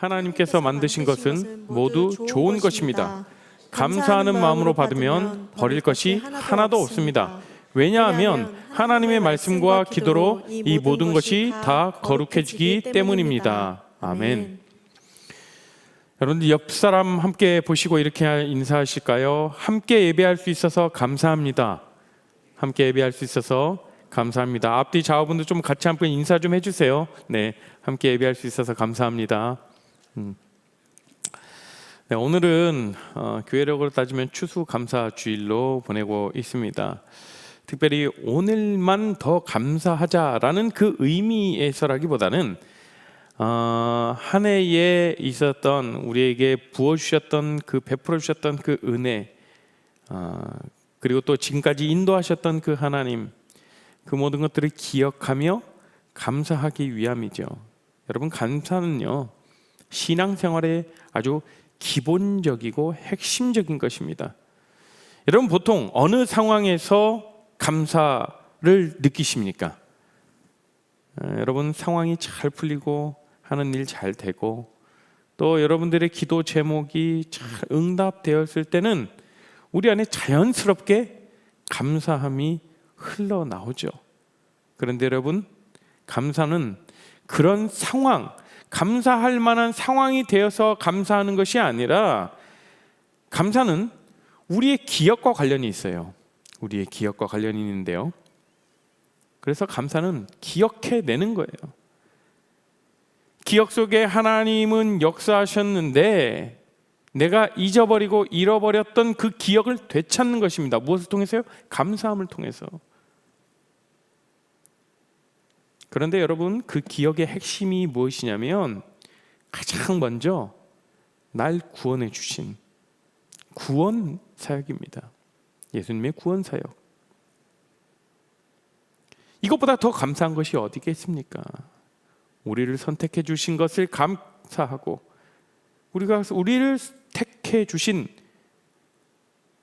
하나님께서 만드신 것은 모두 좋은 것입니다. 감사하는 마음으로 받으면 버릴 것이 하나도 없습니다. 왜냐하면 하나님의 말씀과 기도로 이 모든 것이 다 거룩해지기 때문입니다. 아멘. 여러분들 옆 사람 함께 보시고 이렇게 인사하실까요? 함께 예배할 수 있어서 감사합니다. 함께 예배할 수 있어서 감사합니다. 앞뒤 좌우분들 좀 같이 함께 인사 좀 해주세요. 네, 함께 예배할 수 있어서 감사합니다. 네, 오늘은 교회력으로 따지면 추수감사주일로 보내고 있습니다. 특별히 오늘만 더 감사하자라는 그 의미에서라기보다는 한 해에 있었던 우리에게 부어주셨던 그 베풀어 주셨던 그 은혜, 그리고 또 지금까지 인도하셨던 그 하나님, 그 모든 것들을 기억하며 감사하기 위함이죠. 여러분, 감사는요 신앙생활의 아주 기본적이고 핵심적인 것입니다. 여러분, 보통 어느 상황에서 감사를 느끼십니까? 여러분, 상황이 잘 풀리고 하는 일 잘 되고 또 여러분들의 기도 제목이 잘 응답되었을 때는 우리 안에 자연스럽게 감사함이 흘러나오죠. 그런데 여러분, 감사는 그런 상황, 감사할 만한 상황이 되어서 감사하는 것이 아니라 감사는 우리의 기억과 관련이 있어요. 우리의 기억과 관련이 있는데요, 그래서 감사는 기억해내는 거예요. 기억 속에 하나님은 역사하셨는데 내가 잊어버리고 잃어버렸던 그 기억을 되찾는 것입니다. 무엇을 통해서요? 감사함을 통해서. 그런데 여러분, 그 기억의 핵심이 무엇이냐면 가장 먼저 날 구원해 주신 구원 사역입니다. 예수님의 구원 사역. 이것보다 더 감사한 것이 어디겠습니까? 우리를 선택해 주신 것을 감사하고 우리를 택해 주신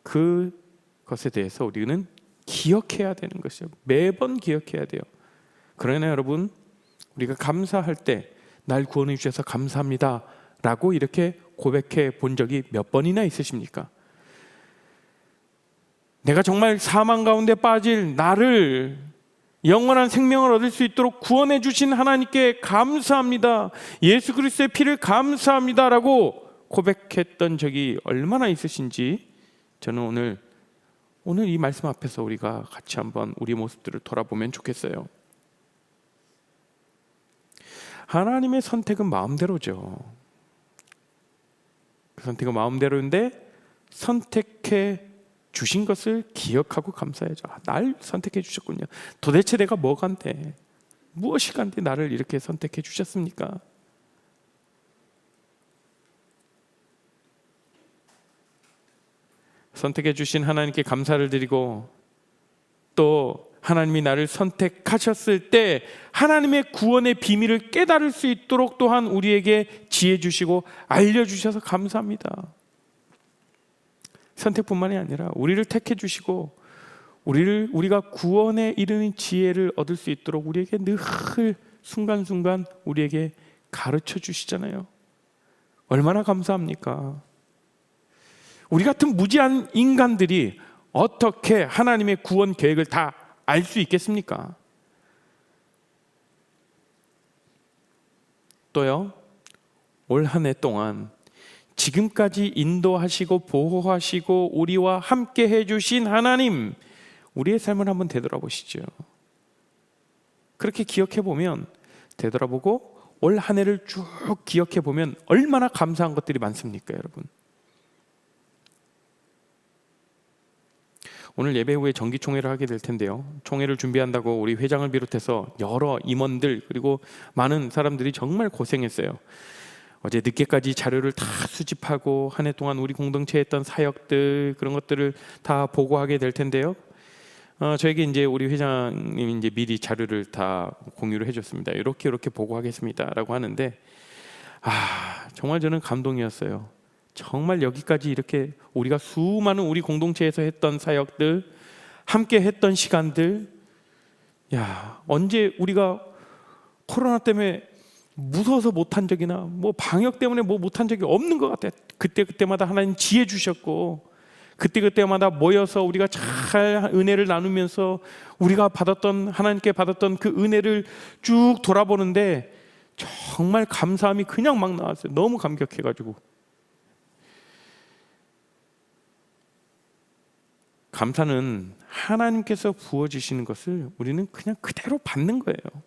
그것에 대해서 우리는 기억해야 되는 것이죠. 매번 기억해야 돼요. 그러나 여러분, 우리가 감사할 때 날 구원해 주셔서 감사합니다 라고 이렇게 고백해 본 적이 몇 번이나 있으십니까? 내가 정말 사망 가운데 빠질 나를 영원한 생명을 얻을 수 있도록 구원해 주신 하나님께 감사합니다, 예수 그리스도의 피를 감사합니다 라고 고백했던 적이 얼마나 있으신지, 저는 오늘 이 말씀 앞에서 우리가 같이 한번 우리 모습들을 돌아보면 좋겠어요. 하나님의 선택은 마음대로죠. 그 선택은 마음대로인데 선택해 주신 것을 기억하고 감사해야죠. 날 선택해 주셨군요. 도대체 내가 뭐가 간데, 무엇이 간데 나를 이렇게 선택해 주셨습니까? 선택해 주신 하나님께 감사를 드리고 또 하나님이 나를 선택하셨을 때 하나님의 구원의 비밀을 깨달을 수 있도록 또한 우리에게 지혜 주시고 알려주셔서 감사합니다. 선택뿐만이 아니라 우리를 택해 주시고 우리가 구원에 이르는 지혜를 얻을 수 있도록 우리에게 늘 순간순간 우리에게 가르쳐 주시잖아요. 얼마나 감사합니까? 우리 같은 무지한 인간들이 어떻게 하나님의 구원 계획을 다 알 수 있겠습니까? 또요, 올 한 해 동안 지금까지 인도하시고 보호하시고 우리와 함께 해주신 하나님, 우리의 삶을 한번 되돌아보시죠. 그렇게 기억해보면, 되돌아보고 올 한 해를 쭉 기억해보면 얼마나 감사한 것들이 많습니까, 여러분? 오늘 예배 후에 정기총회를 하게 될 텐데요, 총회를 준비한다고 우리 회장을 비롯해서 여러 임원들 그리고 많은 사람들이 정말 고생했어요. 어제 늦게까지 자료를 다 수집하고 한 해 동안 우리 공동체에 했던 사역들, 그런 것들을 다 보고하게 될 텐데요, 저에게 이제 우리 회장님이 이제 미리 자료를 다 공유를 해줬습니다. 이렇게 보고하겠습니다라고 하는데, 정말 저는 감동이었어요. 정말 여기까지 이렇게 우리가 수많은 우리 공동체에서 했던 사역들, 함께 했던 시간들, 언제 우리가 코로나 때문에 무서워서 못한 적이나 뭐 방역 때문에 뭐 못한 적이 없는 것 같아요. 그때마다 하나님 지혜 주셨고 그때마다 모여서 우리가 잘 은혜를 나누면서 우리가 받았던, 하나님께 받았던 그 은혜를 쭉 돌아보는데 정말 감사함이 그냥 막 나왔어요. 너무 감격해가지고. 감사는 하나님께서 부어주시는 것을 우리는 그냥 그대로 받는 거예요.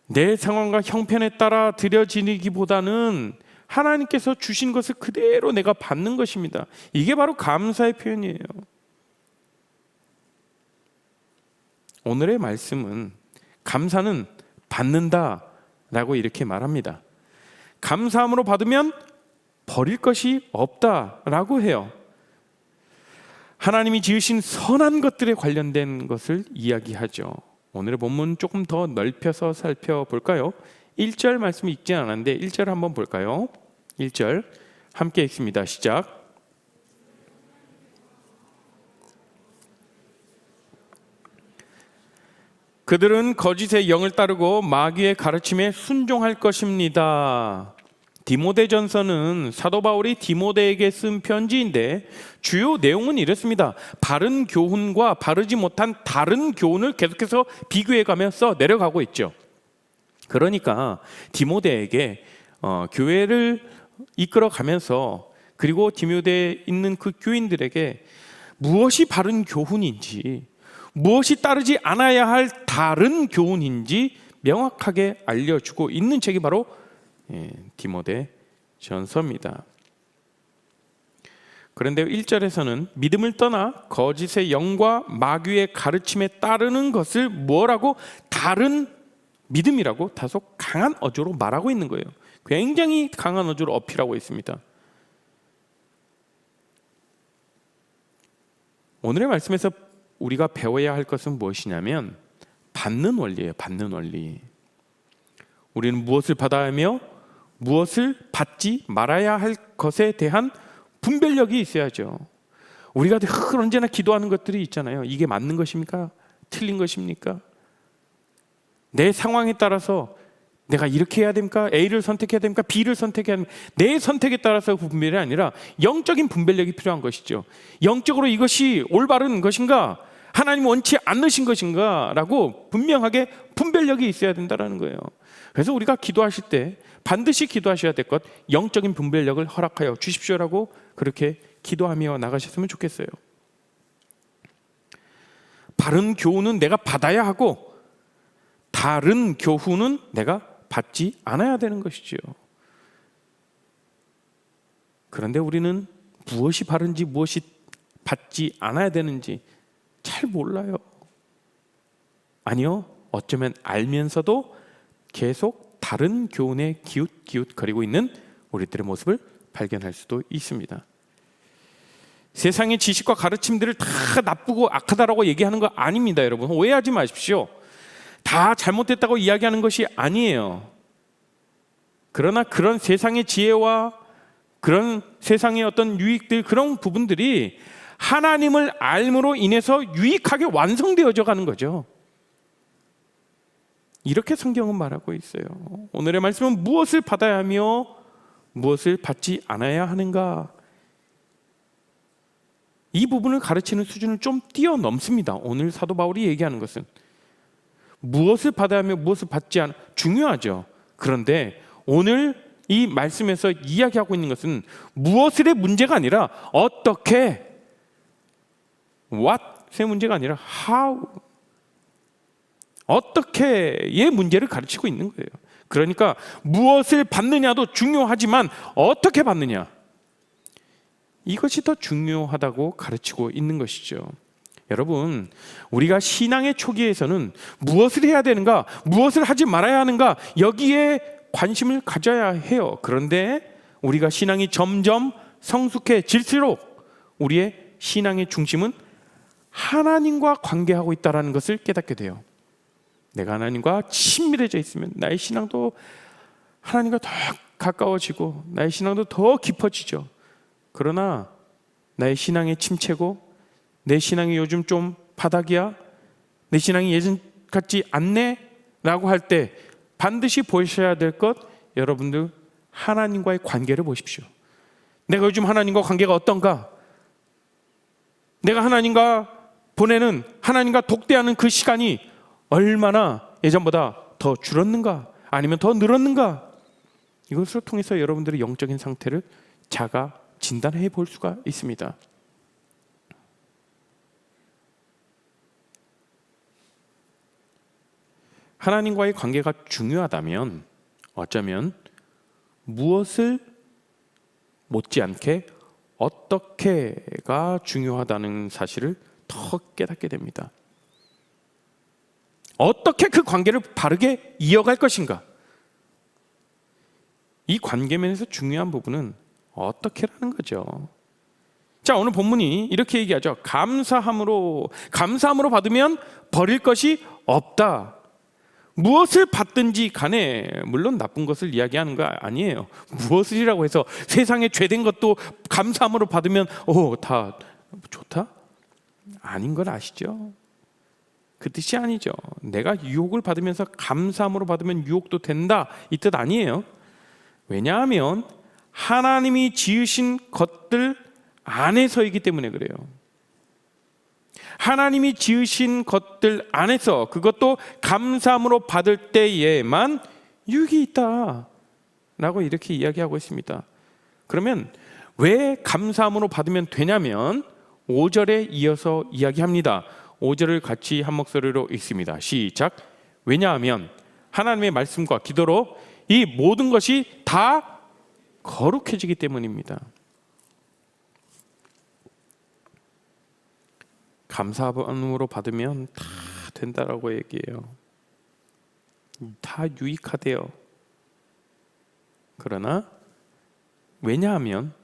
내 상황과 형편에 따라 드려지기보다는 하나님께서 주신 것을 그대로 내가 받는 것입니다. 이게 바로 감사의 표현이에요. 오늘의 말씀은 감사는 받는다라고 이렇게 말합니다. 감사함으로 받으면 버릴 것이 없다라고 해요. 하나님이 지으신 선한 것들에 관련된 것을 이야기하죠. 오늘의 본문 조금 더 넓혀서 살펴볼까요? 1절 말씀이 읽지 않았는데 1절 한번 볼까요? 1절 함께 읽습니다. 시작. 그들은 거짓의 영을 따르고 마귀의 가르침에 순종할 것입니다. 디모데전서는 사도 바울이 디모데에게 쓴 편지인데 주요 내용은 이렇습니다. 바른 교훈과 바르지 못한 다른 교훈을 계속해서 비교해가면서 내려가고 있죠. 그러니까 디모데에게 교회를 이끌어가면서 그리고 디모데에 있는 그 교인들에게 무엇이 바른 교훈인지 무엇이 따르지 않아야 할 다른 교훈인지 명확하게 알려주고 있는 책이 바로 디모데 전서입니다. 그런데 1절에서는 믿음을 떠나 거짓의 영과 마귀의 가르침에 따르는 것을 뭐라고 다른 믿음이라고 다소 강한 어조로 말하고 있는 거예요. 굉장히 강한 어조로 어필하고 있습니다. 오늘의 말씀에서 우리가 배워야 할 것은 무엇이냐면 받는 원리예요. 받는 원리. 우리는 무엇을 받아야 하며 무엇을 받지 말아야 할 것에 대한 분별력이 있어야죠. 우리가 언제나 기도하는 것들이 있잖아요. 이게 맞는 것입니까? 틀린 것입니까? 내 상황에 따라서 내가 이렇게 해야 됩니까? A를 선택해야 됩니까? B를 선택해야 됩니까? 내 선택에 따라서 분별이 아니라 영적인 분별력이 필요한 것이죠. 영적으로 이것이 올바른 것인가? 하나님 원치 않으신 것인가? 라고 분명하게 분별력이 있어야 된다는 거예요. 그래서 우리가 기도하실 때 반드시 기도하셔야 될 것, 영적인 분별력을 허락하여 주십시오라고 그렇게 기도하며 나가셨으면 좋겠어요. 바른 교훈은 내가 받아야 하고 다른 교훈은 내가 받지 않아야 되는 것이죠. 그런데 우리는 무엇이 바른지 무엇이 받지 않아야 되는지 잘 몰라요. 아니요, 어쩌면 알면서도 계속 다른 교훈에 기웃기웃거리고 있는 우리들의 모습을 발견할 수도 있습니다. 세상의 지식과 가르침들을 다 나쁘고 악하다라고 얘기하는 거 아닙니다. 여러분 오해하지 마십시오. 다 잘못됐다고 이야기하는 것이 아니에요. 그러나 그런 세상의 지혜와 그런 세상의 어떤 유익들, 그런 부분들이 하나님을 알므로 인해서 유익하게 완성되어져 가는 거죠. 이렇게 성경은 말하고 있어요. 오늘의 말씀은 무엇을 받아야 하며 무엇을 받지 않아야 하는가, 이 부분을 가르치는 수준을 좀 뛰어넘습니다. 오늘 사도 바울이 얘기하는 것은 무엇을 받아야 하며 무엇을 받지 않아, 중요하죠. 그런데 오늘 이 말씀에서 이야기하고 있는 것은 무엇의 문제가 아니라 어떻게, what의 문제가 아니라 how, 어떻게의 문제를 가르치고 있는 거예요. 그러니까 무엇을 받느냐도 중요하지만 어떻게 받느냐, 이것이 더 중요하다고 가르치고 있는 것이죠. 여러분, 우리가 신앙의 초기에서는 무엇을 해야 되는가, 무엇을 하지 말아야 하는가, 여기에 관심을 가져야 해요. 그런데 우리가 신앙이 점점 성숙해질수록 우리의 신앙의 중심은 하나님과 관계하고 있다는 것을 깨닫게 돼요. 내가 하나님과 친밀해져 있으면 나의 신앙도 하나님과 더 가까워지고 나의 신앙도 더 깊어지죠. 그러나 나의 신앙의 침체고 내 신앙이 요즘 좀 바닥이야, 내 신앙이 예전 같지 않네 라고 할 때 반드시 보셔야 될 것, 여러분들 하나님과의 관계를 보십시오. 내가 요즘 하나님과 관계가 어떤가? 내가 하나님과 보내는, 하나님과 독대하는 그 시간이 얼마나 예전보다 더 줄었는가? 아니면 더 늘었는가? 이것을 통해서 여러분들의 영적인 상태를 자가 진단해 볼 수가 있습니다. 하나님과의 관계가 중요하다면 어쩌면 무엇을 못지않게 어떻게가 중요하다는 사실을 더 깨닫게 됩니다. 어떻게 그 관계를 바르게 이어갈 것인가? 이 관계면에서 중요한 부분은 어떻게라는 거죠. 자, 오늘 본문이 이렇게 얘기하죠. 감사함으로 받으면 버릴 것이 없다. 무엇을 받든지 간에, 물론 나쁜 것을 이야기하는 거 아니에요. 무엇이라고 해서 세상에 죄된 것도 감사함으로 받으면 다 좋다? 아닌 걸 아시죠? 그 뜻이 아니죠. 내가 유혹을 받으면서 감사함으로 받으면 유혹도 된다, 이 뜻 아니에요. 왜냐하면 하나님이 지으신 것들 안에서이기 때문에 그래요. 하나님이 지으신 것들 안에서, 그것도 감사함으로 받을 때에만 유익이 있다 라고 이렇게 이야기하고 있습니다. 그러면 왜 감사함으로 받으면 되냐면 5절에 이어서 이야기합니다. 5절을 같이 한 목소리로 읽습니다. 시작. 왜냐하면 하나님의 말씀과 기도로 이 모든 것이 다 거룩해지기 때문입니다. 감사함으로 받으면 다 된다라고 얘기해요. 다 유익하대요. 그러나 왜냐하면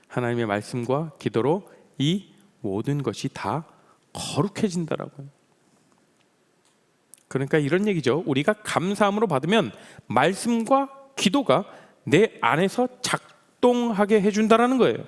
하나님의 말씀과 기도로 이 모든 것이 다 거룩해진다라고요. 그러니까 이런 얘기죠. 우리가 감사함으로 받으면 말씀과 기도가 내 안에서 작동하게 해준다라는 거예요.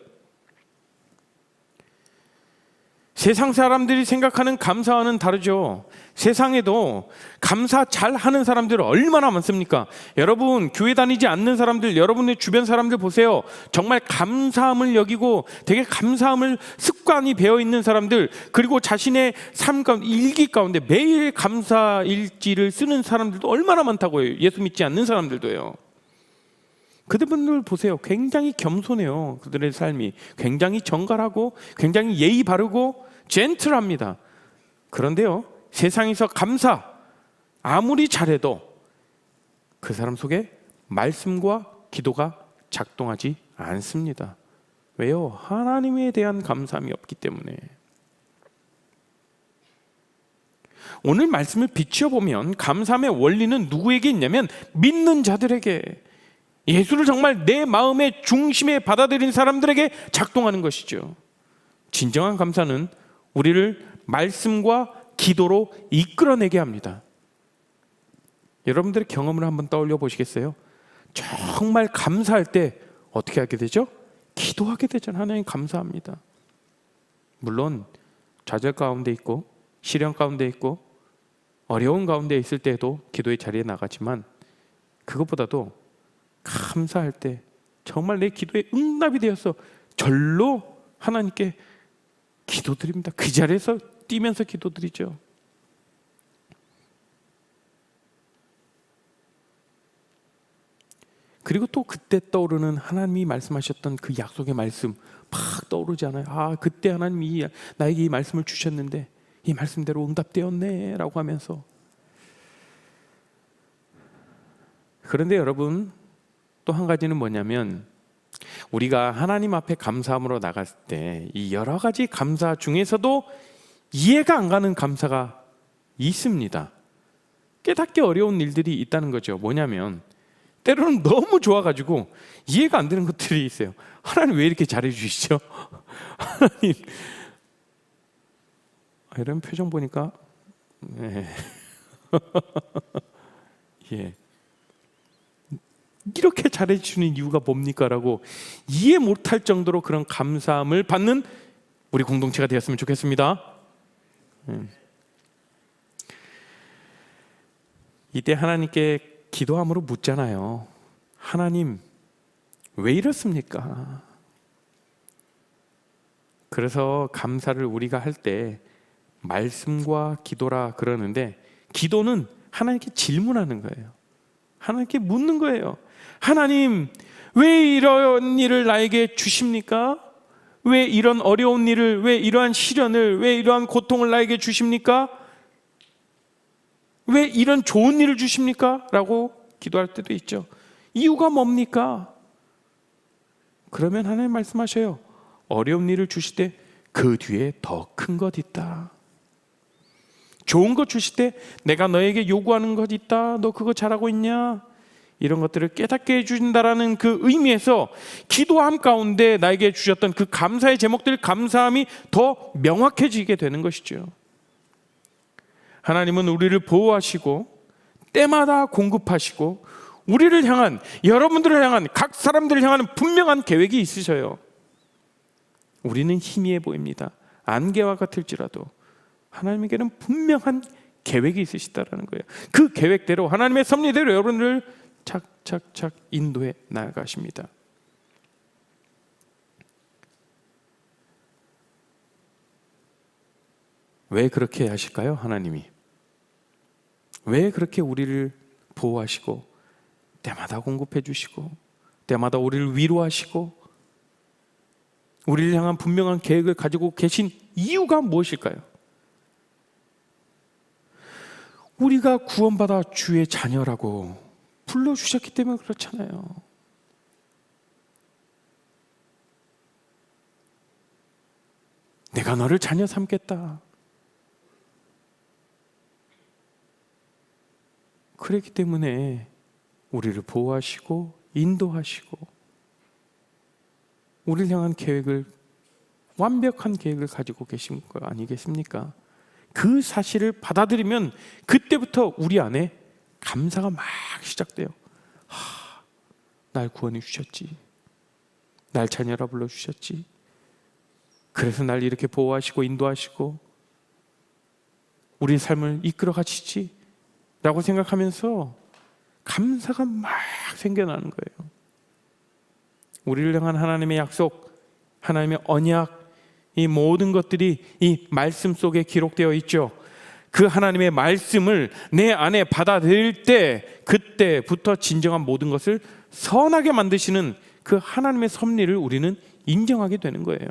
세상 사람들이 생각하는 감사와는 다르죠. 세상에도 감사 잘하는 사람들 얼마나 많습니까? 여러분 교회 다니지 않는 사람들, 여러분의 주변 사람들 보세요. 정말 감사함을 여기고 되게 감사함을 습관이 배어 있는 사람들, 그리고 자신의 삶 가운데, 일기 가운데 매일 감사 일지를 쓰는 사람들도 얼마나 많다고요. 예수 믿지 않는 사람들도요. 그들분들 보세요. 굉장히 겸손해요. 그들의 삶이 굉장히 정갈하고 굉장히 예의 바르고 젠틀합니다. 그런데요, 세상에서 감사 아무리 잘해도 그 사람 속에 말씀과 기도가 작동하지 않습니다. 왜요? 하나님에 대한 감사함이 없기 때문에. 오늘 말씀을 비추어보면 감사함의 원리는 누구에게 있냐면 믿는 자들에게, 예수를 정말 내 마음의 중심에 받아들인 사람들에게 작동하는 것이죠. 진정한 감사는 우리를 말씀과 기도로 이끌어내게 합니다. 여러분들의 경험을 한번 떠올려 보시겠어요? 정말 감사할 때 어떻게 하게 되죠? 기도하게 되잖아요. 하나님 감사합니다. 물론 좌절 가운데 있고 시련 가운데 있고 어려운 가운데 있을 때도 기도의 자리에 나가지만, 그것보다도 감사할 때 정말 내 기도에 응답이 되어서 절로 하나님께 기도드립니다. 그 자리에서 뛰면서 기도드리죠. 그리고 또 그때 떠오르는 하나님이 말씀하셨던 그 약속의 말씀 막 떠오르지 않아요? 아, 그때 하나님이 나에게 이 말씀을 주셨는데 이 말씀대로 응답되었네 라고 하면서. 그런데 여러분, 또 한 가지는 뭐냐면, 우리가 하나님 앞에 감사함으로 나갔을 때 이 여러 가지 감사 중에서도 이해가 안 가는 감사가 있습니다. 깨닫기 어려운 일들이 있다는 거죠. 뭐냐면 때로는 너무 좋아가지고 이해가 안 되는 것들이 있어요. 하나님 왜 이렇게 잘해주시죠? 하나님, 이런 표정 보니까 네. 예. 이렇게 잘해주시는 이유가 뭡니까? 라고 이해 못할 정도로 그런 감사함을 받는 우리 공동체가 되었으면 좋겠습니다. 이때 하나님께 기도함으로 묻잖아요. 하나님, 왜 이렇습니까? 그래서 감사를 우리가 할 때 말씀과 기도라 그러는데, 기도는 하나님께 질문하는 거예요. 하나님께 묻는 거예요. 하나님, 왜 이런 일을 나에게 주십니까? 왜 이런 어려운 일을, 왜 이러한 시련을, 왜 이러한 고통을 나에게 주십니까? 왜 이런 좋은 일을 주십니까? 라고 기도할 때도 있죠. 이유가 뭡니까? 그러면 하나님 말씀하셔요. 어려운 일을 주실 때 그 뒤에 더 큰 것 있다. 좋은 것 주실 때 내가 너에게 요구하는 것 있다. 너 그거 잘하고 있냐? 이런 것들을 깨닫게 해주신다라는 그 의미에서 기도함 가운데 나에게 주셨던 그 감사의 제목들, 감사함이 더 명확해지게 되는 것이죠. 하나님은 우리를 보호하시고 때마다 공급하시고 우리를 향한, 여러분들을 향한, 각 사람들을 향하는 분명한 계획이 있으셔요. 우리는 희미해 보입니다. 안개와 같을지라도 하나님에게는 분명한 계획이 있으시다라는 거예요. 그 계획대로, 하나님의 섭리대로 여러분을 착착착 인도해 나가십니다. 왜 그렇게 하실까요? 하나님이 왜 그렇게 우리를 보호하시고 때마다 공급해 주시고 때마다 우리를 위로하시고 우리를 향한 분명한 계획을 가지고 계신 이유가 무엇일까요? 우리가 구원받아 주의 자녀라고 불러주셨기 때문에 그렇잖아요. 내가 너를 자녀 삼겠다. 그렇기 때문에 우리를 보호하시고 인도하시고 우리를 향한 계획을, 완벽한 계획을 가지고 계신 거 아니겠습니까? 그 사실을 받아들이면 그때부터 우리 안에 감사가 막 시작돼요. 날 구원해 주셨지. 날 자녀라 불러주셨지. 그래서 날 이렇게 보호하시고 인도하시고 우리 삶을 이끌어 가시지 라고 생각하면서 감사가 막 생겨나는 거예요. 우리를 향한 하나님의 약속, 하나님의 언약, 이 모든 것들이 이 말씀 속에 기록되어 있죠. 그 하나님의 말씀을 내 안에 받아들일 때 그때부터 진정한 모든 것을 선하게 만드시는 그 하나님의 섭리를 우리는 인정하게 되는 거예요.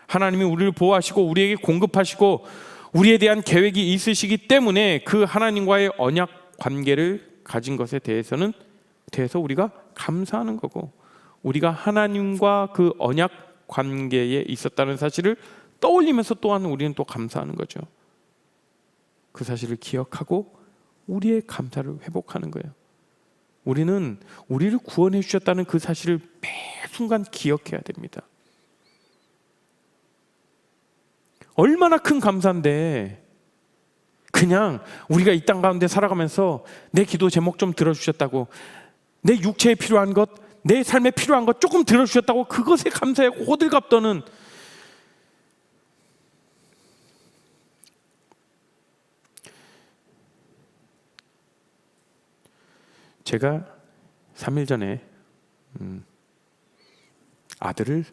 하나님이 우리를 보호하시고 우리에게 공급하시고 우리에 대한 계획이 있으시기 때문에 그 하나님과의 언약 관계를 가진 것에 대해서 우리가 감사하는 거고, 우리가 하나님과 그 언약 관계에 있었다는 사실을 떠올리면서 또한 우리는 또 감사하는 거죠. 그 사실을 기억하고 우리의 감사를 회복하는 거예요. 우리는 우리를 구원해 주셨다는 그 사실을 매 순간 기억해야 됩니다. 얼마나 큰 감사인데 그냥 우리가 이 땅 가운데 살아가면서 내 기도 제목 좀 들어주셨다고, 내 육체에 필요한 것, 내 삶에 필요한 것 조금 들어주셨다고 그것에 감사해 호들갑 떠는, 제가 3일 전에 아들을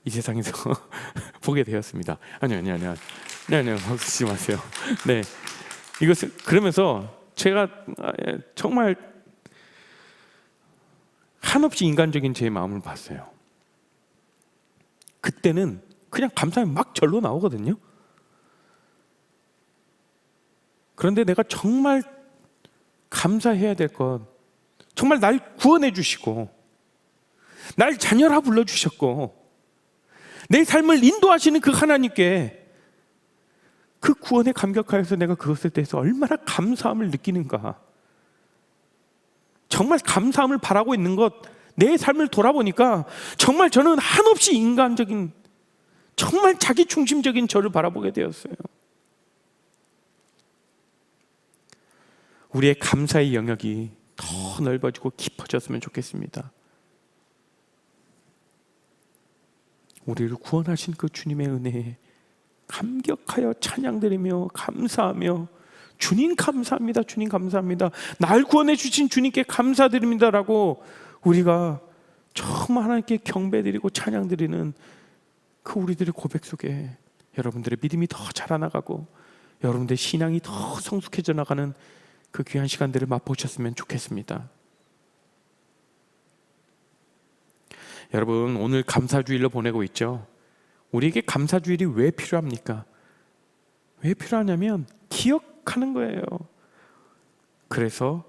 이 세상에서 보게 되었습니다. 아니요. 걱정하지 마세요. 네, 이것을 그러면서 제가 정말 한없이 인간적인 제 마음을 봤어요. 그때는 그냥 감사함이 막 절로 나오거든요. 그런데 내가 정말 감사해야 될 건, 정말 날 구원해 주시고 날 자녀라 불러주셨고 내 삶을 인도하시는 그 하나님께 그 구원에 감격하여서 내가 그것에 대해서 얼마나 감사함을 느끼는가. 정말 감사함을 바라고 있는 것, 내 삶을 돌아보니까 정말 저는 한없이 인간적인, 정말 자기 중심적인 저를 바라보게 되었어요. 우리의 감사의 영역이 더 넓어지고 깊어졌으면 좋겠습니다. 우리를 구원하신 그 주님의 은혜에 감격하여 찬양드리며 감사하며 주님 감사합니다. 주님 감사합니다. 날 구원해 주신 주님께 감사드립니다라고 우리가 정말 하나님께 경배드리고 찬양드리는 그 우리들의 고백 속에 여러분들의 믿음이 더 자라나가고 여러분들의 신앙이 더 성숙해져 나가는 그 귀한 시간들을 맛보셨으면 좋겠습니다. 여러분, 오늘 감사주일로 보내고 있죠. 우리에게 감사주일이 왜 필요합니까? 왜 필요하냐면 기억하는 거예요. 그래서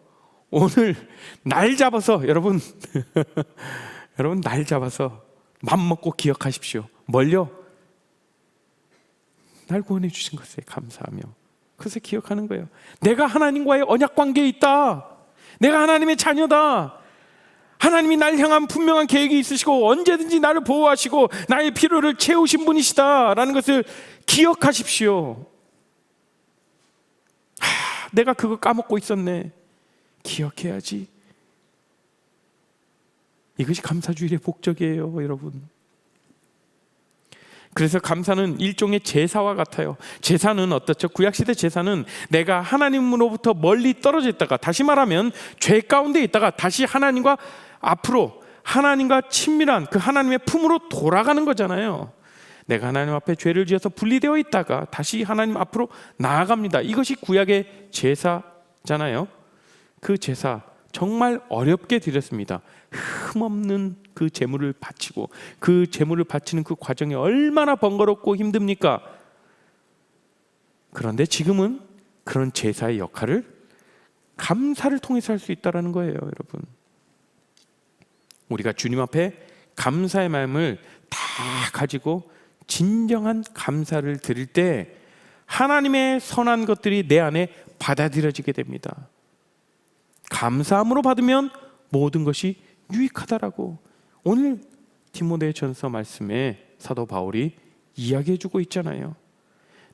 오늘 날 잡아서 여러분 여러분 날 잡아서 맘 먹고 기억하십시오. 뭘요? 날 구원해 주신 것에 감사하며 그래서 기억하는 거예요. 내가 하나님과의 언약 관계에 있다. 내가 하나님의 자녀다. 하나님이 날 향한 분명한 계획이 있으시고 언제든지 나를 보호하시고 나의 필요를 채우신 분이시다라는 것을 기억하십시오. 내가 그거 까먹고 있었네. 기억해야지. 이것이 감사주일의 목적이에요, 여러분. 그래서 감사는 일종의 제사와 같아요. 제사는 어떻죠? 구약시대 제사는 내가 하나님으로부터 멀리 떨어져 있다가, 다시 말하면 죄 가운데 있다가 다시 하나님과 앞으로 하나님과 친밀한 그 하나님의 품으로 돌아가는 거잖아요. 내가 하나님 앞에 죄를 지어서 분리되어 있다가 다시 하나님 앞으로 나아갑니다. 이것이 구약의 제사잖아요. 그 제사 정말 어렵게 드렸습니다. 흠없는 그 제물을 바치고 그 제물을 바치는 그 과정이 얼마나 번거롭고 힘듭니까? 그런데 지금은 그런 제사의 역할을 감사를 통해서 할 수 있다는 거예요, 여러분. 우리가 주님 앞에 감사의 마음을 다 가지고 진정한 감사를 드릴 때 하나님의 선한 것들이 내 안에 받아들여지게 됩니다. 감사함으로 받으면 모든 것이 유익하다라고 오늘 디모데전서 말씀에 사도 바울이 이야기해주고 있잖아요.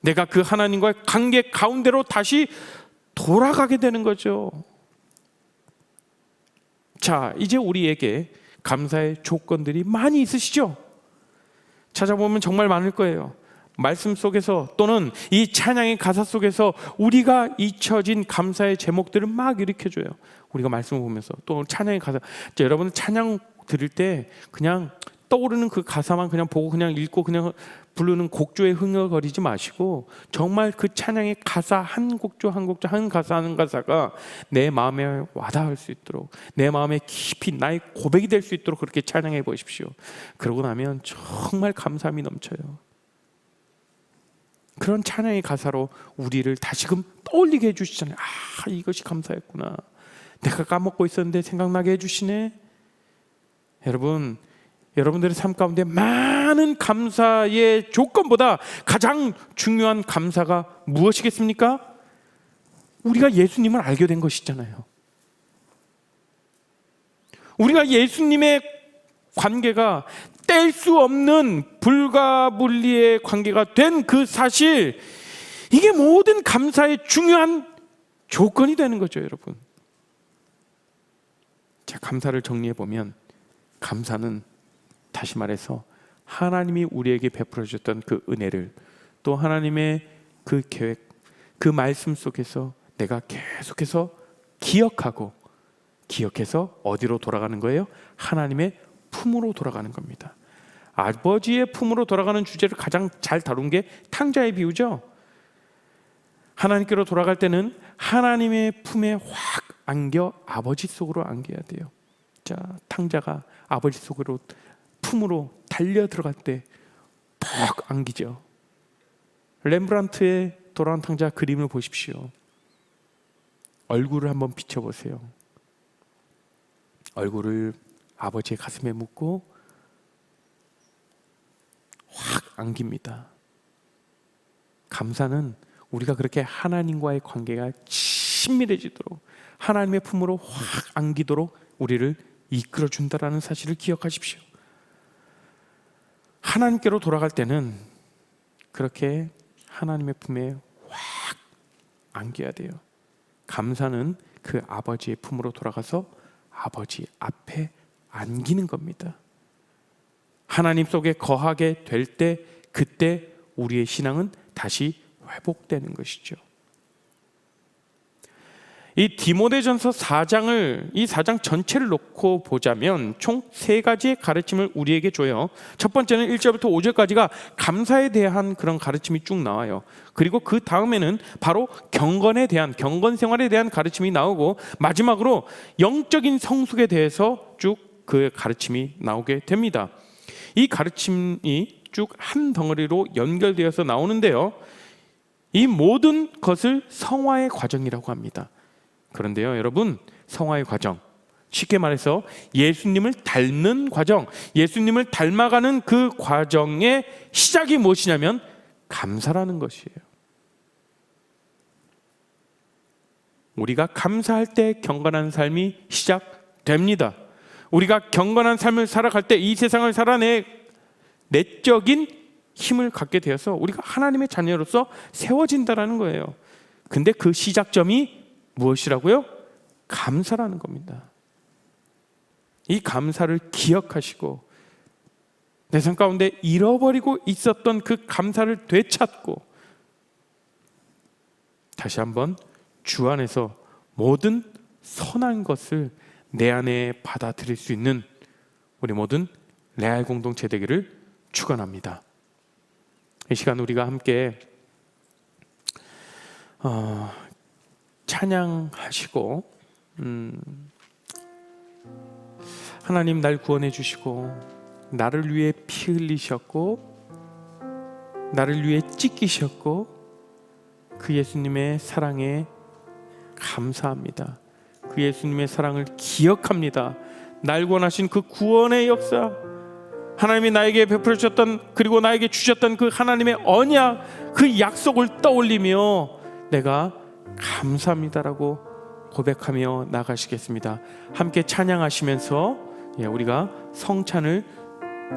내가 그 하나님과의 관계 가운데로 다시 돌아가게 되는 거죠. 자, 이제 우리에게 감사의 조건들이 많이 있으시죠? 찾아보면 정말 많을 거예요. 말씀 속에서 또는 이 찬양의 가사 속에서 우리가 잊혀진 감사의 제목들을 막 일으켜줘요. 우리가 말씀을 보면서 또 찬양의 가사, 여러분 찬양 들을 때 그냥 떠오르는 그 가사만 그냥 보고 그냥 읽고 그냥 부르는 곡조에 흥얼거리지 마시고 정말 그 찬양의 가사 한 곡조 한 곡조 한 가사 한 가사가 내 마음에 와닿을 수 있도록 내 마음에 깊이 나의 고백이 될 수 있도록 그렇게 찬양해 보십시오. 그러고 나면 정말 감사함이 넘쳐요. 그런 찬양의 가사로 우리를 다시금 떠올리게 해주시잖아요. 아, 이것이 감사였구나. 내가 까먹고 있었는데 생각나게 해주시네. 여러분, 여러분들의 삶 가운데 많은 감사의 조건보다 가장 중요한 감사가 무엇이겠습니까? 우리가 예수님을 알게 된 것이잖아요. 우리가 예수님의 관계가 뗄 수 없는 불가분리의 관계가 된 그 사실, 이게 모든 감사의 중요한 조건이 되는 거죠, 여러분. 자, 감사를 정리해 보면 감사는 다시 말해서 하나님이 우리에게 베풀어 주셨던 그 은혜를 또 하나님의 그 계획, 그 말씀 속에서 내가 계속해서 기억해서 어디로 돌아가는 거예요? 하나님의 품으로 돌아가는 겁니다. 아버지의 품으로 돌아가는 주제를 가장 잘 다룬 게 탕자의 비유죠. 하나님께로 돌아갈 때는 하나님의 품에 확 안겨 아버지 속으로 안겨야 돼요. 자, 탕자가 아버지 속으로 품으로 달려 들어갈 때 푹 안기죠. 렘브란트의 돌아온 탕자 그림을 보십시오. 얼굴을 한번 비춰보세요. 얼굴을 아버지의 가슴에 묻고 확 안깁니다. 감사는 우리가 그렇게 하나님과의 관계가 친밀해지도록 하나님의 품으로 확 안기도록 우리를 이끌어준다라는 사실을 기억하십시오. 하나님께로 돌아갈 때는 그렇게 하나님의 품에 확 안겨야 돼요. 감사는 그 아버지의 품으로 돌아가서 아버지 앞에 안기는 겁니다. 하나님 속에 거하게 될 때 그때 우리의 신앙은 다시 회복되는 것이죠. 이 디모데전서 4장을 이 4장 전체를 놓고 보자면 총 3가지의 가르침을 우리에게 줘요. 첫 번째는 1절부터 5절까지가 감사에 대한 그런 가르침이 쭉 나와요. 그리고 그 다음에는 바로 경건 생활에 대한 가르침이 나오고, 마지막으로 영적인 성숙에 대해서 쭉 그 가르침이 나오게 됩니다. 이 가르침이 쭉 한 덩어리로 연결되어서 나오는데요, 이 모든 것을 성화의 과정이라고 합니다. 그런데요, 여러분, 성화의 과정, 쉽게 말해서 예수님을 닮는 과정, 예수님을 닮아가는 그 과정의 시작이 무엇이냐면 감사라는 것이에요. 우리가 감사할 때 경건한 삶이 시작됩니다. 우리가 경건한 삶을 살아갈 때 이 세상을 살아내 내적인 힘을 갖게 되어서 우리가 하나님의 자녀로서 세워진다라는 거예요. 근데 그 시작점이 무엇이라고요? 감사라는 겁니다. 이 감사를 기억하시고 내 삶 가운데 잃어버리고 있었던 그 감사를 되찾고 다시 한번 주 안에서 모든 선한 것을 내 안에 받아들일 수 있는 우리 모든 레알 공동체 되기를 축원합니다. 이 시간 우리가 함께 찬양하시고 하나님 날 구원해 주시고 나를 위해 피 흘리셨고 나를 위해 찢기셨고 그 예수님의 사랑에 감사합니다. 그 예수님의 사랑을 기억합니다. 날 구원하신 그 구원의 역사, 하나님이 나에게 베풀어 주셨던, 그리고 나에게 주셨던 그 하나님의 언약, 그 약속을 떠올리며 내가 감사합니다라고 고백하며 나가시겠습니다. 함께 찬양하시면서 우리가 성찬을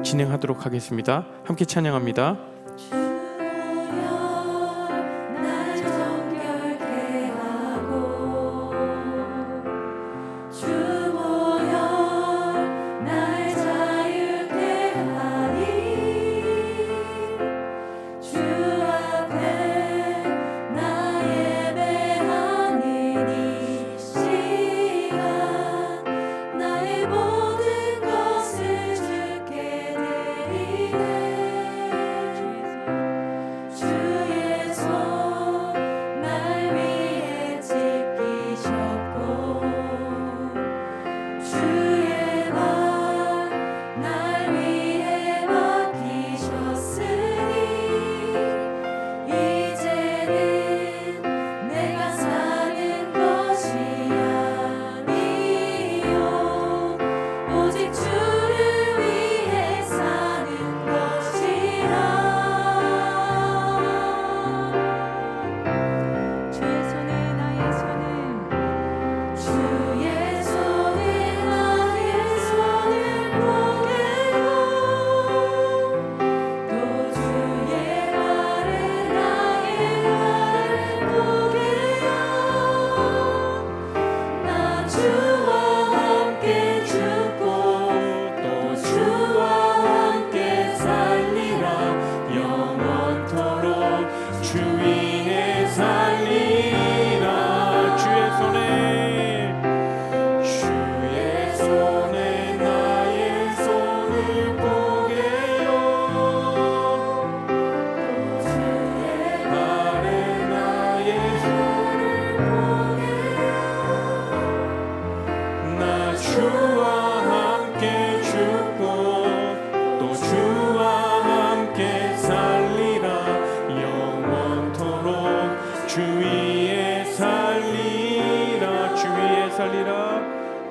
진행하도록 하겠습니다. 함께 찬양합니다.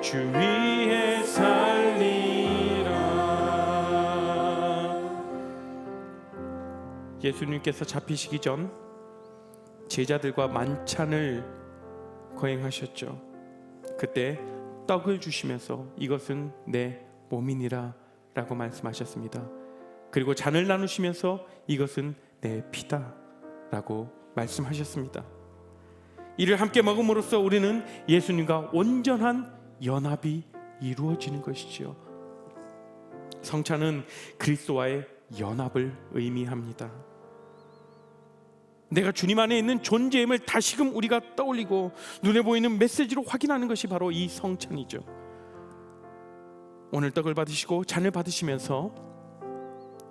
주 위에 살리라. 예수님께서 잡히시기 전 제자들과 만찬을 거행하셨죠. 그때 떡을 주시면서 이것은 내 몸이니라 라고 말씀하셨습니다. 그리고 잔을 나누시면서 이것은 내 피다 라고 말씀하셨습니다. 이를 함께 먹음으로써 우리는 예수님과 온전한 연합이 이루어지는 것이지요. 성찬은 그리스도와의 연합을 의미합니다. 내가 주님 안에 있는 존재임을 다시금 우리가 떠올리고 눈에 보이는 메시지로 확인하는 것이 바로 이 성찬이죠. 오늘 떡을 받으시고 잔을 받으시면서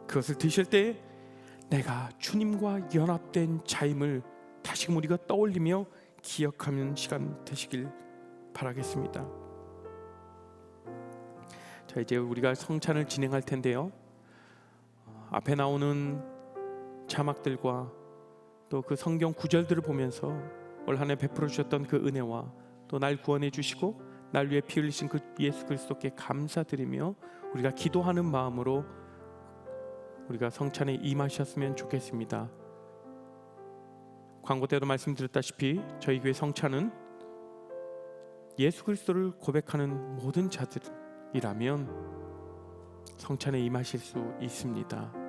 그것을 드실 때 내가 주님과 연합된 자임을 다시금 우리가 떠올리며 기억하는 시간 되시길 바라겠습니다. 자, 이제 우리가 성찬을 진행할 텐데요, 앞에 나오는 자막들과 또 그 성경 구절들을 보면서 올 한 해 베풀어 주셨던 그 은혜와 또 날 구원해 주시고 날 위해 피 흘리신 그 예수 그리스도께 감사드리며 우리가 기도하는 마음으로 우리가 성찬에 임하셨으면 좋겠습니다. 광고 때도 말씀드렸다시피 저희 교회 성찬은 예수 그리스도를 고백하는 모든 자들이라면 성찬에 임하실 수 있습니다.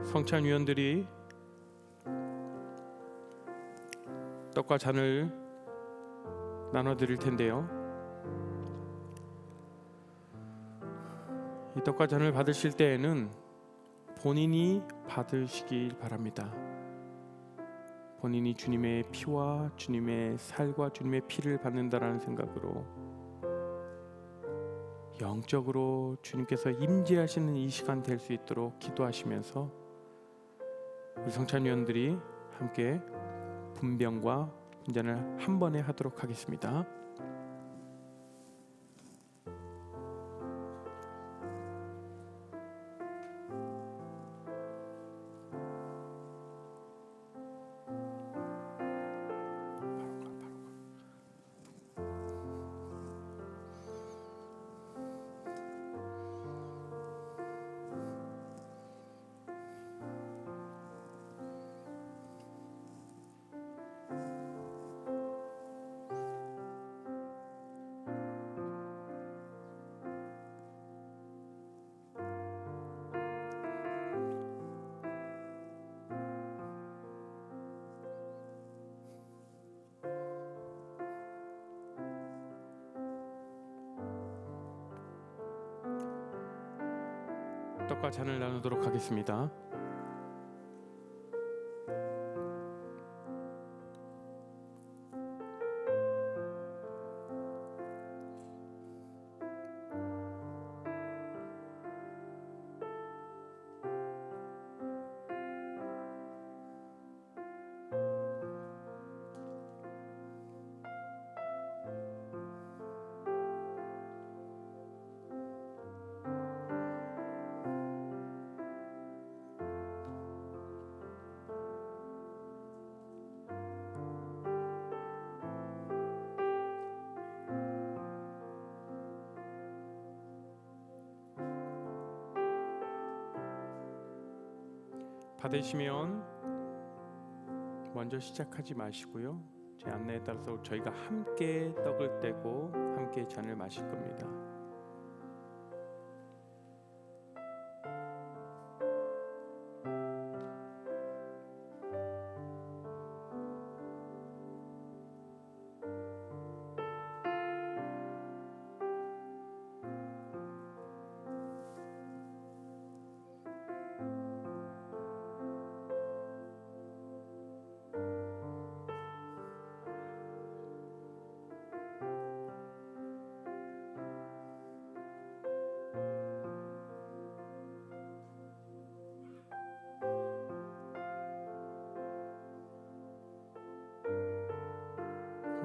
성찬위원들이 떡과 잔을 나눠드릴 텐데요, 이 떡과 잔을 받으실 때에는 본인이 받으시길 바랍니다. 본인이 주님의 피와 주님의 살과 주님의 피를 받는다라는 생각으로 영적으로 주님께서 임재하시는 이 시간 될 수 있도록 기도하시면서 우리 성찬위원들이 함께 분병과 분잔을 한 번에 하도록 하겠습니다. 떡과 잔을 나누도록 하겠습니다. 받으시면 먼저 시작하지 마시고요, 제 안내에 따라서 저희가 함께 떡을 떼고 함께 잔을 마실 겁니다.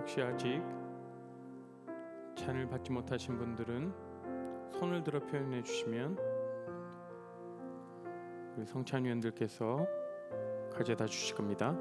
혹시 아직 잔을 받지 못하신 분들은 손을 들어 표현해 주시면 우리 성찬위원들께서 가져다 주실 겁니다.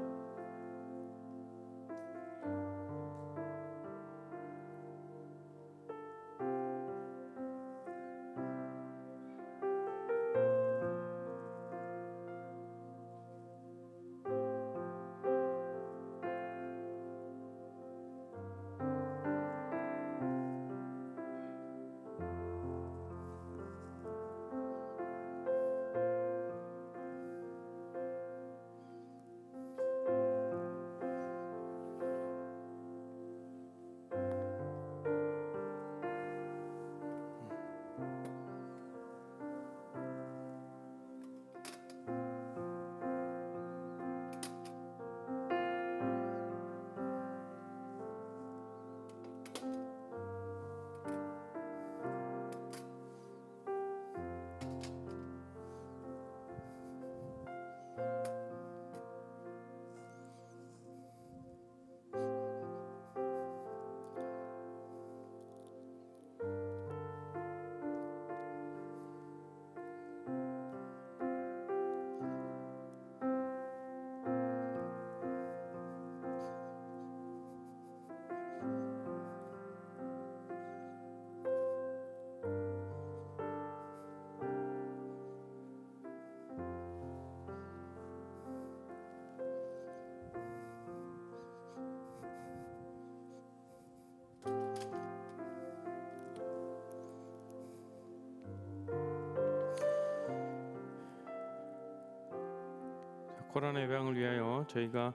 코로나 예방을 위하여 저희가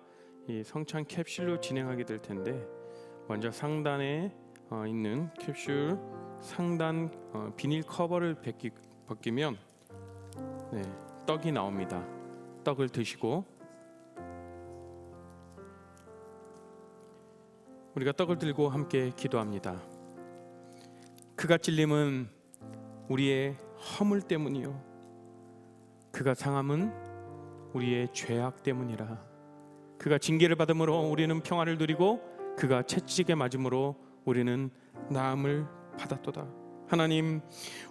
이 성찬 캡슐로 진행하게 될 텐데, 먼저 상단에 있는 캡슐 상단 비닐 커버를 벗기면 떡이 나옵니다. 떡을 드시고, 우리가 떡을 들고 함께 기도합니다. 그가 찔림은 우리의 허물 때문이요, 그가 상함은 우리의 죄악 때문이라. 그가 징계를 받음으로 우리는 평안을 누리고 그가 채찍에 맞음으로 우리는 나음을 받았도다. 하나님,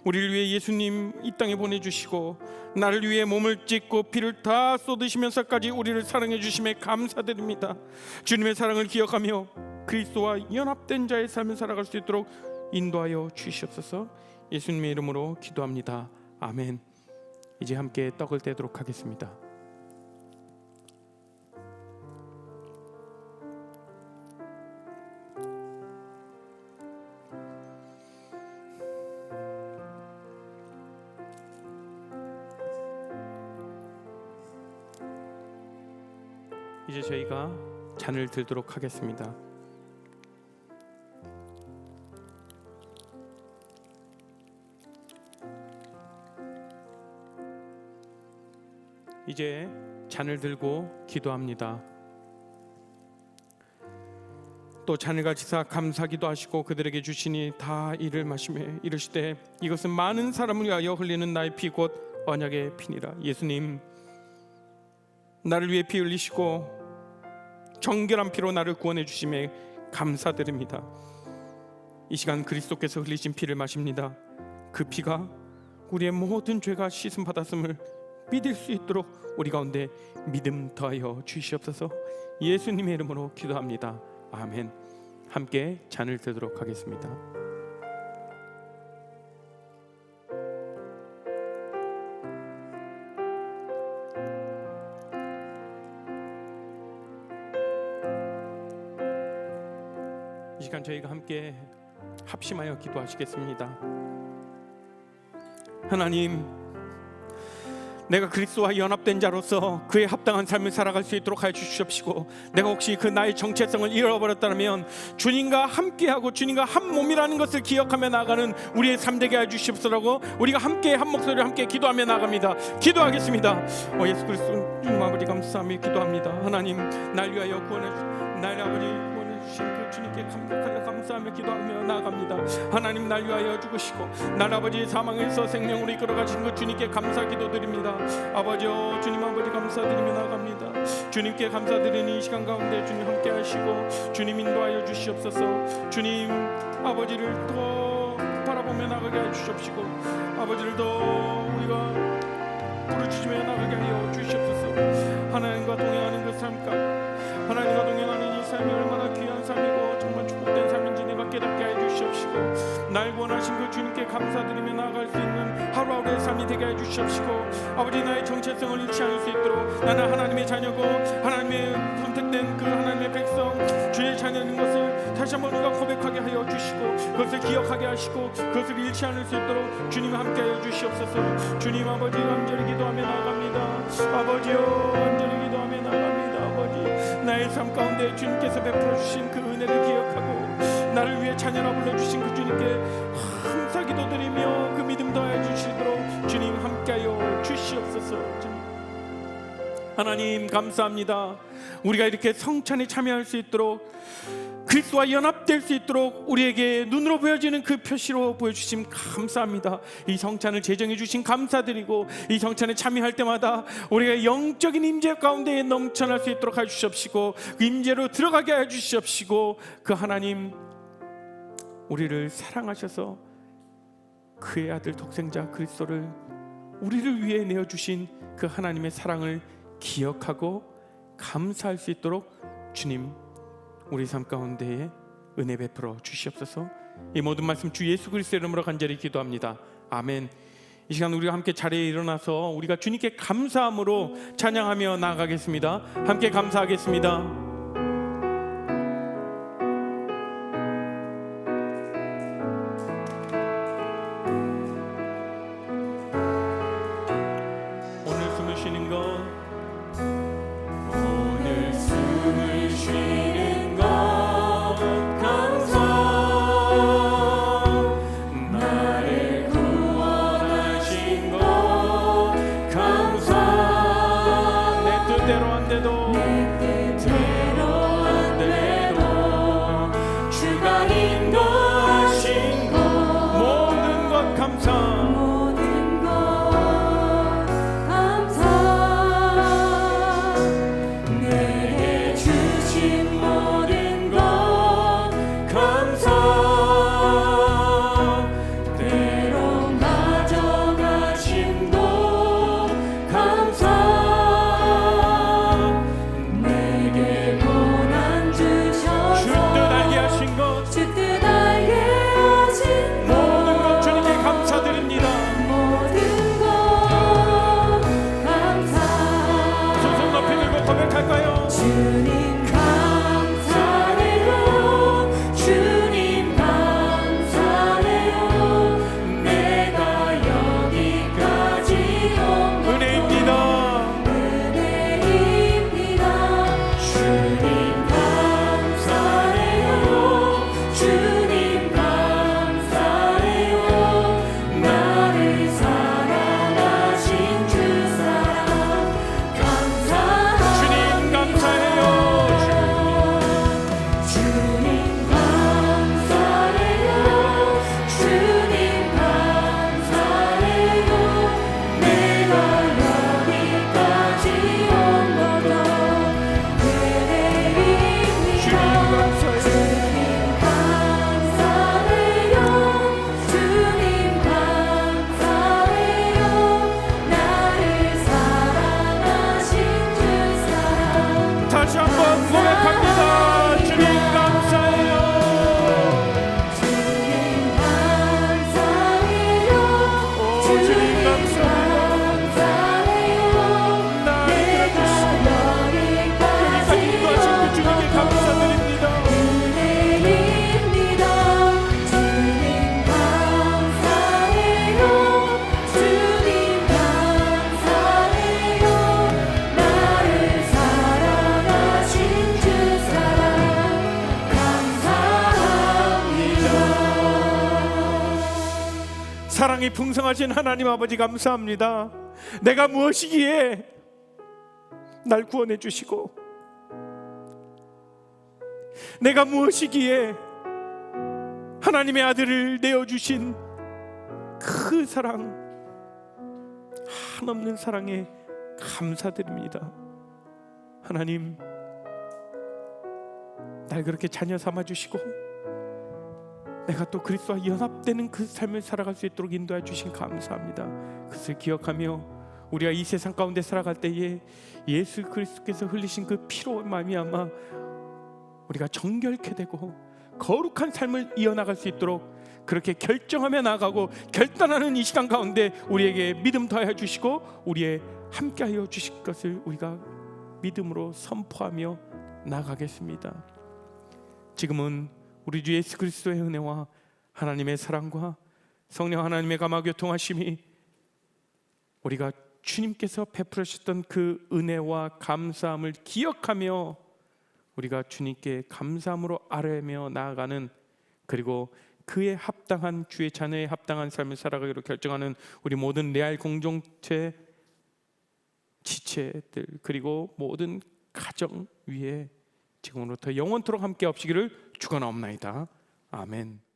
우리를 위해 예수님 이 땅에 보내주시고 나를 위해 몸을 찢고 피를 다 쏟으시면서까지 우리를 사랑해 주심에 감사드립니다. 주님의 사랑을 기억하며 그리스도와 연합된 자의 삶을 살아갈 수 있도록 인도하여 주시옵소서. 예수님의 이름으로 기도합니다. 아멘. 이제 함께 떡을 떼도록 하겠습니다. 이제 저희가 잔을 들도록 하겠습니다. 이제 잔을 들고 기도합니다. 또 잔을 가지사 감사기도 하시고 그들에게 주시니 다 이를 마시며 이르시되 이것은 많은 사람을 위하여 흘리는 나의 피 곧 언약의 피니라. 예수님, 나를 위해 피 흘리시고 정결한 피로 나를 구원해 주심에 감사드립니다. 이 시간 그리스도께서 흘리신 피를 마십니다. 그 피가 우리의 모든 죄가 씻음 받았음을 믿을 수 있도록 우리 가운데 믿음 더하여 주시옵소서. 예수님의 이름으로 기도합니다. 아멘. 함께 잔을 들도록 하겠습니다. 이 시간 저희가 함께 합심하여 기도하시겠습니다. 하나님, 내가 그리스도와 연합된 자로서 그에 합당한 삶을 살아갈 수 있도록 하여 주시옵시고, 내가 혹시 그 나의 정체성을 잃어버렸다면 주님과 함께하고 주님과 한 몸이라는 것을 기억하며 나아가는 우리의 삶 되게 하여 주시옵소서. 우리가 함께 한 목소리로 함께 기도하며 나아갑니다. 기도하겠습니다. 예수 그리스도 주님 아버지 감사하며 기도합니다. 하나님, 날 위하여 구원해 나의 아버지 구원해 주신 그 주님께 감사하며 기도하며 나아갑니다. 하나님, 날 위하여 죽으시고 날 아버지 사망에서 생명으로 이끌어가신 그 주님께 감사 기도드립니다. 아버지여, 주님 아버지 감사드리며 나아갑니다. 주님께 감사드리니 이 시간 가운데 주님 함께 하시고 주님 인도하여 주시옵소서. 주님 아버지를 더 바라보며 나가게 해 주시옵시고, 아버지를 더 우리가 부르짖으며 나가게 하여 주시옵소서. 하나님과 동행하는 그 삶과 하나님과 동행하는 이 삶이 얼마나 귀한 삶이고 정말 축복된 삶인지 내가 깨닫게 해 주시옵시고, 날 원하신 그 주님께 감사드리며 나아갈 수 있는 하루하루의 삶이 되게 해 주시옵시고, 아버지 나의 정체성을 잃지 않을 수 있도록 나는 하나님의 자녀고 하나님의 선택된 그 하나님의 백성 주의 자녀인 것을 다시 한번 우리가 고백하게 하여 주시고, 그것을 기억하게 하시고 그것을 잃지 않을 수 있도록 주님 함께 하여 주시옵소서. 주님 아버지 간절히 기도하며 나아갑니다. 아버지여, 간절히 기도하며 나아갑니다. 아버지, 나의 삶 가운데 주님께서 베풀어 주신 그 은혜를 기억하고 나를 위해 자녀라 불러주신 그 주님께 감사 기도드리며 그 믿음 더해 주시도록 주님 함께하여 주시옵소서. 하나님 감사합니다. 우리가 이렇게 성찬에 참여할 수 있도록, 그리스도와 연합될 수 있도록 우리에게 눈으로 보여지는 그 표시로 보여주심 감사합니다. 이 성찬을 제정해 주신 감사드리고, 이 성찬에 참여할 때마다 우리가 영적인 임재 가운데 넘쳐날 수 있도록 해주시옵시고, 그 임재로 들어가게 해주시옵시고, 그 하나님 우리를 사랑하셔서 그의 아들 독생자 그리스도를 우리를 위해 내어주신 그 하나님의 사랑을 기억하고 감사할 수 있도록 주님 우리 삶 가운데에 은혜 베풀어 주시옵소서. 이 모든 말씀 주 예수 그리스도의 이름으로 간절히 기도합니다. 아멘. 이 시간 우리가 함께 자리에 일어나서 우리가 주님께 감사함으로 찬양하며 나아가겠습니다. 함께 감사하겠습니다. 오늘 숨을 쉬는 것 다시 한번 고백합니다. 주님 감사해요. 주님 감사해요. 주님 감사해요. 나를 들어주시고 여기까지 인도하신 그 주님께 감사드립니다. 은혜입니다. 주님 감사해요. 주님 감사해요. 나를 사랑하신 주 사랑 감사합니다. 사랑이 풍성하신 하나님 아버지 감사합니다. 내가 무엇이기에 날 구원해 주시고, 내가 무엇이기에 하나님의 아들을 내어주신 그 사랑, 한없는 사랑에 감사드립니다. 하나님, 날 그렇게 자녀 삼아주시고 내가 또 그리스도와 연합되는 그 삶을 살아갈 수 있도록 인도해 주신 감사합니다. 그것을 기억하며 우리가 이 세상 가운데 살아갈 때에 예수 그리스도께서 흘리신 그 피로 말미암아 우리가 정결케 되고 거룩한 삶을 이어나갈 수 있도록 그렇게 결정하며 나아가고 결단하는 이 시간 가운데 우리에게 믿음 더하여 주시고 우리의 함께하여 주실 것을 우리가 믿음으로 선포하며 나가겠습니다. 지금은 우리 주 예수 그리스도의 은혜와 하나님의 사랑과 성령 하나님의 감화교통하심이 우리가 주님께서 베풀으셨던 그 은혜와 감사함을 기억하며 우리가 주님께 감사함으로 아뢰며 나아가는, 그리고 그에 합당한 주의 자녀에 합당한 삶을 살아가기로 결정하는 우리 모든 레알 공동체 지체들 그리고 모든 가정 위에 지금으로부터 영원토록 함께 없시기를 축원하옵나이다. 아멘.